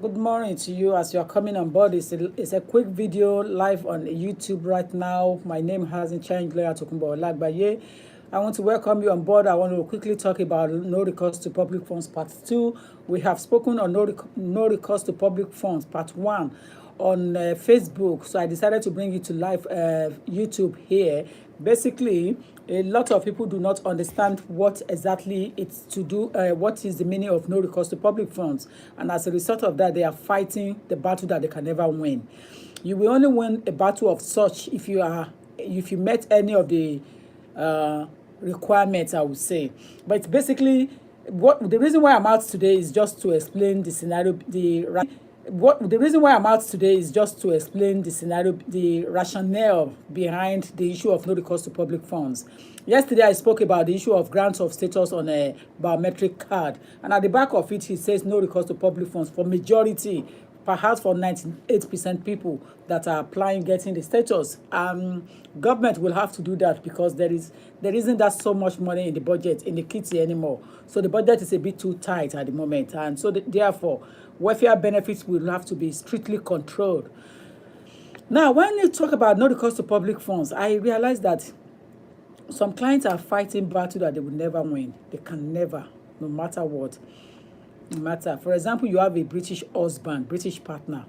Good morning to you as you are coming on board. It's a quick video live on YouTube right now. My name hasn't changed. Leah Tokunbo Olagbaye. I want to welcome you on board. I want to quickly talk about no recourse to public funds part 2. We have spoken on no recourse to public funds part 1 on Facebook. So I decided to bring it to live YouTube here. Basically, a lot of people do not understand what exactly it's to do, what is the meaning of no recourse to public funds. And as a result of that, they are fighting the battle that they can never win. You will only win a battle of such if you met any of the requirements, I would say. But basically, the reason why I'm out today is just to explain the scenario, the reason why I'm out today is just to explain the scenario, the rationale behind the issue of no recourse to public funds. Yesterday, I spoke about the issue of grants of status on a biometric card. And at the back of it says no recourse to public funds for majority, perhaps for 98% people that are applying, getting the status. Government will have to do that because there isn't that so much money in the budget, in the kitty anymore. So the budget is a bit too tight at the moment. And so therefore, welfare benefits will have to be strictly controlled. Now, when you talk about no recourse to public funds, I realize that some clients are fighting battle that they will never win. They can never, no matter what. No matter. For example, you have a British husband, British partner,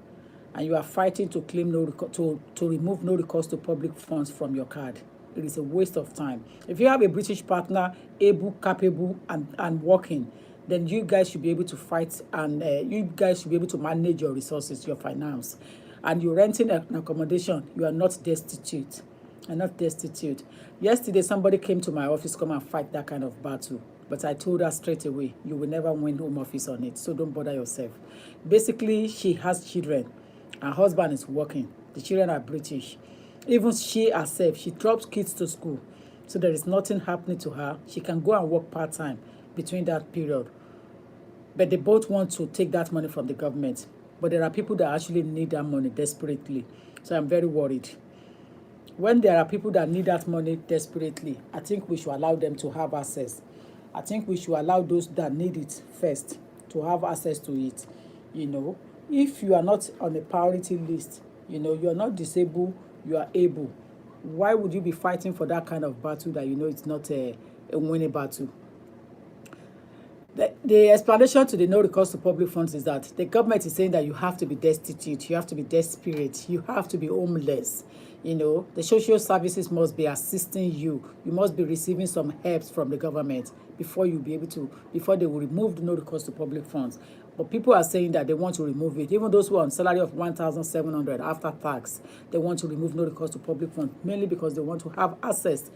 and you are fighting to claim to remove no recourse to public funds from your card. It is a waste of time. If you have a British partner, able, capable, and working, then you guys should be able to fight, and you guys should be able to manage your resources, your finance. And you're renting an accommodation, you are not destitute. Are not destitute. Yesterday, somebody came to my office, come and fight that kind of battle. But I told her straight away, you will never win home office on it, so don't bother yourself. Basically, she has children. Her husband is working. The children are British. Even she herself, she drops kids to school. So there is nothing happening to her. She can go and work part-time between that period. But they both want to take that money from the government. But there are people that actually need that money desperately. So I'm very worried. When there are people that need that money desperately, I think we should allow them to have access. I think we should allow those that need it first to have access to it. If you are not on a priority list, you are not disabled, you are able. Why would you be fighting for that kind of battle that it's not a winning battle? The explanation to the no recourse to public funds is that the government is saying that you have to be destitute, you have to be desperate, you have to be homeless. The social services must be assisting you. You must be receiving some help from the government before they will remove the no recourse to public funds. But people are saying that they want to remove it. Even those who are on salary of 1,700 after tax, they want to remove no recourse to public funds, mainly because they want to have access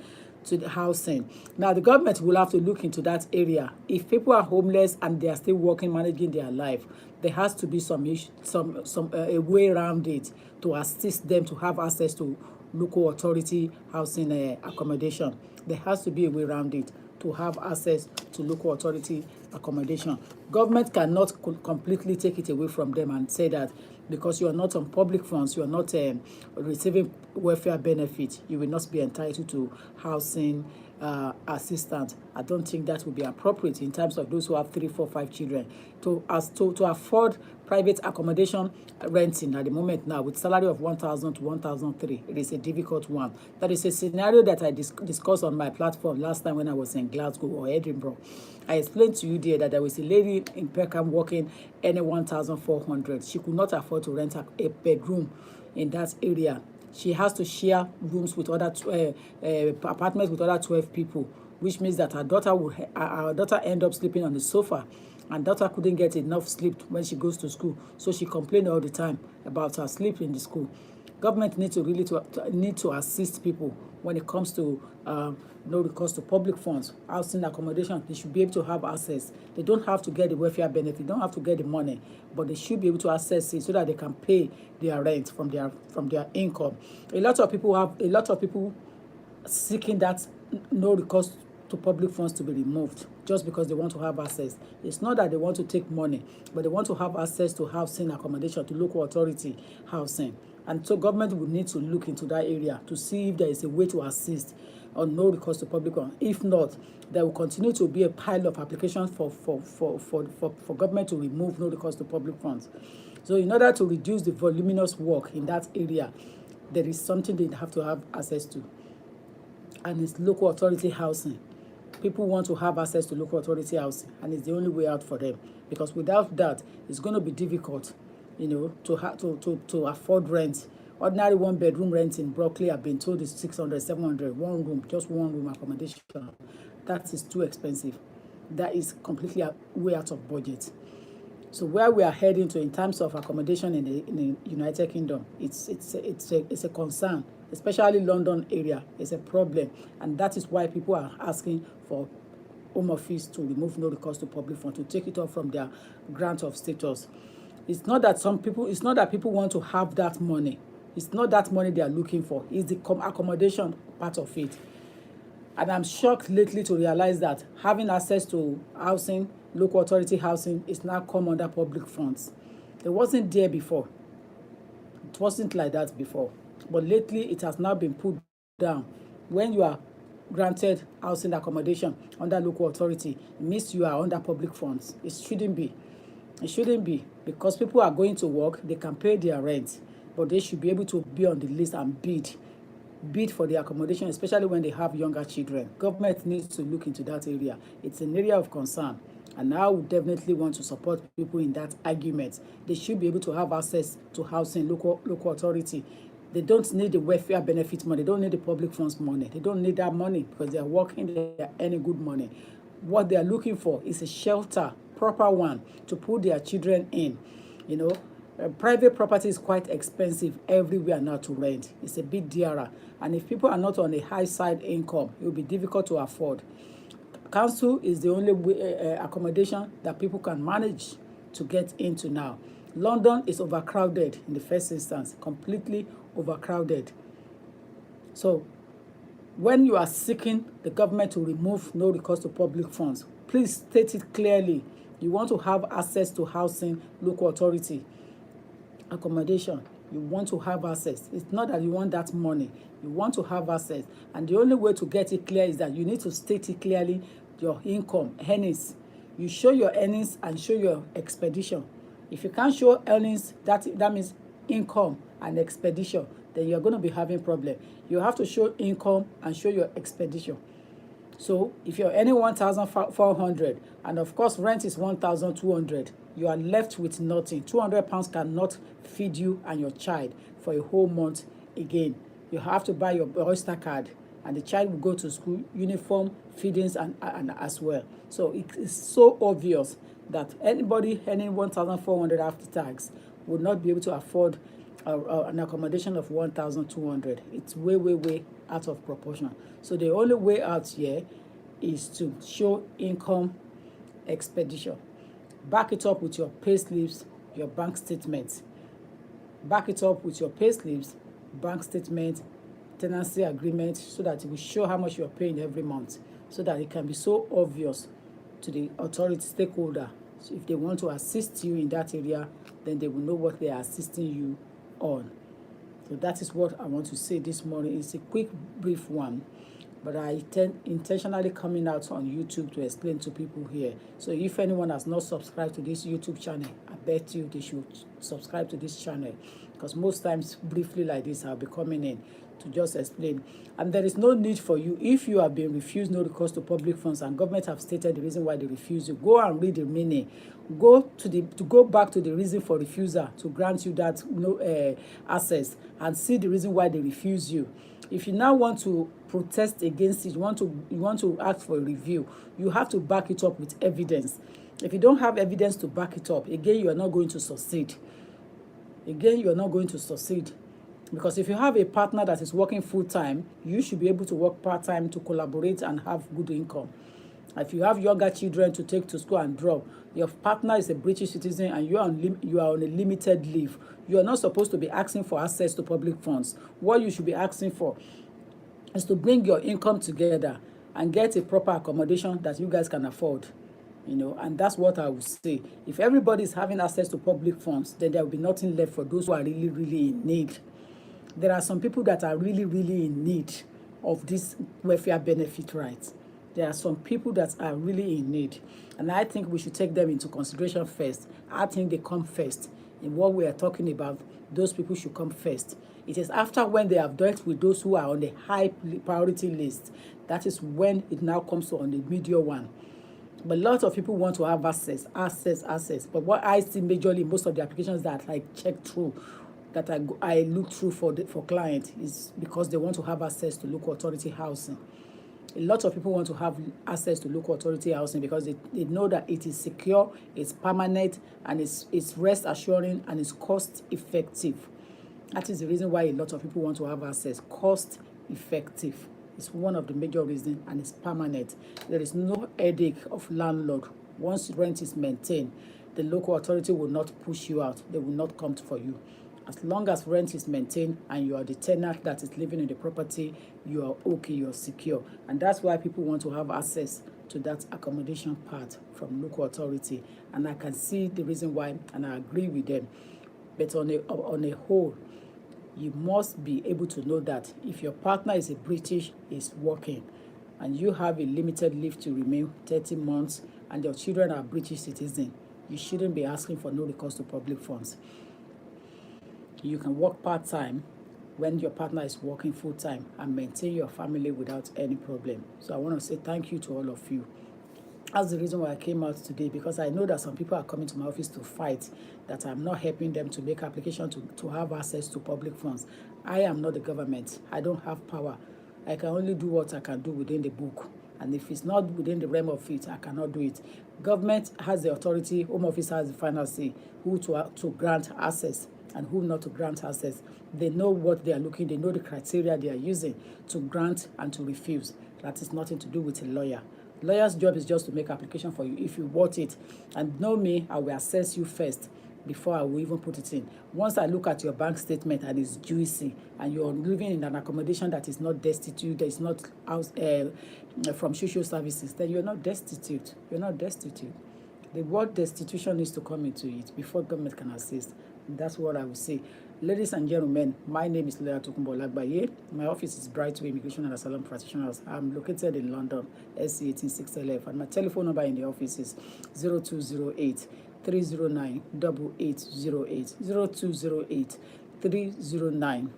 to the housing. Now, the government will have to look into that area. If people are homeless and they are still working, managing their life, there has to be a way around it to assist them to have access to local authority housing accommodation. There has to be a way around it to have access to local authority accommodation. Government cannot completely take it away from them and say that because you are not on public funds, you are not receiving welfare benefits, you will not be entitled to housing assistance. I don't think that would be appropriate in terms of those who have 3, 4, 5 children to afford private accommodation renting at the moment now with salary of 1,000 to 1,003. It is a difficult one. That is a scenario that I discussed on my platform last time when I was in Glasgow or Edinburgh. I explained to you there that there was a lady in Peckham working earning 1,400. She could not afford to rent a bedroom in that area. She has to share rooms with other apartments with other 12 people, which means that her daughter end up sleeping on the sofa, and daughter couldn't get enough sleep when she goes to school, so she complained all the time about her sleep in the school. Government needs to assist people when it comes to no recourse to public funds, housing accommodation. They should be able to have access. They don't have to get the welfare benefit, they don't have to get the money, but they should be able to access it so that they can pay their rent from their income. A lot of people seeking that no recourse to public funds to be removed just because they want to have access. It's not that they want to take money, but they want to have access to housing accommodation, to local authority housing. And so government will need to look into that area to see if there is a way to assist. on no recourse to public funds. If not, there will continue to be a pile of applications for government to remove no recourse to public funds. So in order to reduce the voluminous work in that area, there is something they have to have access to, and it's local authority housing. People want to have access to local authority housing, and it's the only way out for them, because without that, it's going to be difficult, to afford rent. Ordinary one-bedroom rent in Broccoli, I've been told, is 600, 700, one room, just one room accommodation. That is too expensive. That is completely way out of budget. So where we are heading to in terms of accommodation in the United Kingdom, it's a concern, especially London area. It's a problem, and that is why people are asking for Home Office to remove no recourse to public fund, to take it off from their grant of status. It's not that people want to have that money. It's not that money they are looking for. It's the accommodation part of it. And I'm shocked lately to realize that having access to housing, local authority housing, is now come under public funds. It wasn't there before. It wasn't like that before. But lately, it has now been put down. When you are granted housing accommodation under local authority, it means you are under public funds. It shouldn't be. It shouldn't be, because people are going to work, they can pay their rent, but they should be able to be on the list and bid for the accommodation, especially when they have younger children. Government needs to look into that area. It's an area of concern, and I would definitely want to support people in that argument. They should be able to have access to housing, local authority. They don't need the welfare benefit money. They don't need the public funds money. They don't need that money because they are working, they are earning good money. What they are looking for is a shelter, proper one, to put their children in. Private property is quite expensive everywhere now to rent. It's a bit dearer, and if people are not on a high side income, it will be difficult to afford. Council is the only accommodation that people can manage to get into now. London is overcrowded in the first instance, completely overcrowded. So when you are seeking the government to remove no recourse to public funds, please state it clearly. You want to have access to housing, local authority accommodation. You want to have access. It's not that you want that money. You want to have access. And the only way to get it clear is that you need to state it clearly, your income, earnings. You show your earnings and show your expedition. If you can't show earnings, that means income and expedition, then you're going to be having problem. You have to show income and show your expedition. So if you're earning 1,400 and of course rent is 1,200, you are left with nothing. 200 pounds cannot feed you and your child for a whole month again. You have to buy your Oyster card, and the child will go to school, uniform, feedings, and as well. So it is so obvious that anybody earning 1,400 after tax would not be able to afford an accommodation of 1,200. It's way out of proportion. So the only way out here is to show income, expedition. Back it up with your pay slips, your bank statements. Back it up with your pay slips, bank statement, tenancy agreement, so that it will show how much you're paying every month, so that it can be so obvious to the authority stakeholder. So if they want to assist you in that area, then they will know what they are assisting you on. So that is what I want to say this morning. It's a quick, brief one, but I intentionally coming out on YouTube to explain to people here. So if anyone has not subscribed to this YouTube channel, I bet you they should subscribe to this channel, because most times briefly like this I'll be coming in to just explain. And there is no need for you, if you have been refused no recourse to public funds and government have stated the reason why they refuse you, go and read the meaning. Go back to the reason for refusal to grant you that access, and see the reason why they refuse you. If you now want to protest against it, you want to ask for a review, you have to back it up with evidence. If you don't have evidence to back it up, again, you are not going to succeed. Because if you have a partner that is working full-time, you should be able to work part-time to collaborate and have good income. If you have younger children to take to school and drop, your partner is a British citizen and you are on a limited leave, you are not supposed to be asking for access to public funds. What you should be asking for is to bring your income together and get a proper accommodation that you guys can afford. And that's what I would say. If everybody is having access to public funds, then there will be nothing left for those who are really in need. There are some people that are really in need of this welfare benefit rights. There are some people that are really in need, and I think we should take them into consideration first. I think they come first. In what we are talking about, those people should come first. It is after when they have dealt with those who are on the high priority list, that is when it now comes to on the medium one. But lots of people want to have access. But what I see majorly in most of the applications that I check through, that I look through for clients, is because they want to have access to local authority housing. A lot of people want to have access to local authority housing because they know that it is secure, it's permanent, and it's rest assuring, and it's cost effective. That is the reason why a lot of people want to have access. Cost effective. It's one of the major reasons, and it's permanent. There is no headache of landlord. Once rent is maintained, the local authority will not push you out. They will not come for you. As long as rent is maintained and you are the tenant that is living in the property, you are okay, you're secure. And that's why people want to have access to that accommodation part from local authority. And I can see the reason why, and I agree with them. But on a whole, you must be able to know that if your partner is a British, is working, and you have a limited leave to remain 30 months, and your children are British citizens, you shouldn't be asking for no recourse to public funds. You can work part-time when your partner is working full-time and maintain your family without any problem. So I want to say thank you to all of you. That's the reason why I came out today, because I know that some people are coming to my office to fight that I'm not helping them to make application to have access to public funds. I am not the government. I don't have power. I can only do what I can do within the book. And if it's not within the realm of it, I cannot do it. Government has the authority, Home Office has the final say, who to grant access and who not to grant access. They know what they are looking, they know the criteria they are using to grant and to refuse. That is nothing to do with a lawyer. Lawyer's job is just to make application for you if you want it. And know me, I will assess you first before I will even put it in. Once I look at your bank statement and it's juicy, and you're living in an accommodation that is not destitute, that is not from social services, then you're not destitute. You're not destitute. The word destitution needs to come into it before government can assist. That's what I would say. Ladies and gentlemen, my name is Lea Tokunbo Lagbaye. My office is Brightway Immigration and Asylum Practitioners. I'm located in London, SC 186LF, and my telephone number in the office is 0208 309 8808. 0208 309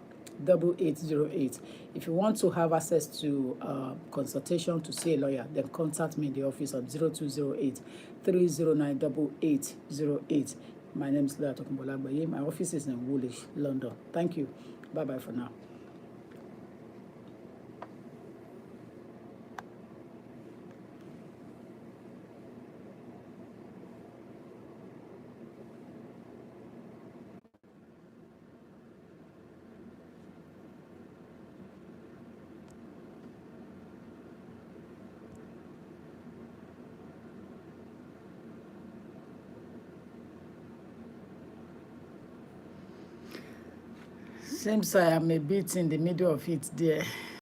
8808. If you want to have access to consultation to see a lawyer, then contact me in the office on 0208 309 8808. My name is Lea Tokunbo Lagbaye. My office is in Woolwich, London. Thank you. Bye-bye for now. Seems I am a bit in the middle of it there.